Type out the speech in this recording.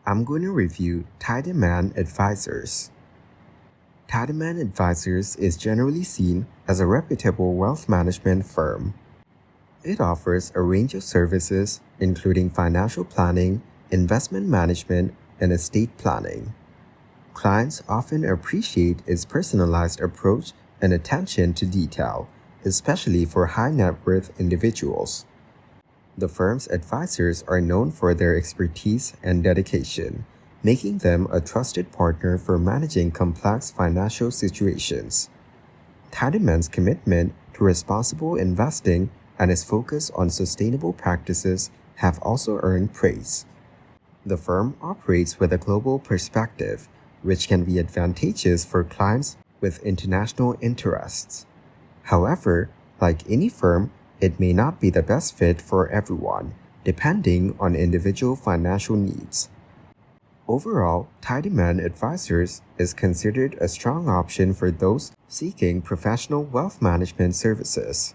I'm going to review Tiedemann Advisors. Tiedemann Advisors is generally seen as a reputable wealth management firm. It offers a range of services including financial planning, investment management, and estate planning. Clients often appreciate its personalized approach and attention to detail, especially for high net worth individuals. The firm's advisors are known for their expertise and dedication, making them a trusted partner for managing complex financial situations. Tiedemann's commitment to responsible investing and its focus on sustainable practices have also earned praise. The firm operates with a global perspective, which can be advantageous for clients with international interests. However, like any firm, it may not be the best fit for everyone, depending on individual financial needs. Overall, Tiedemann Advisors is considered a strong option for those seeking professional wealth management services.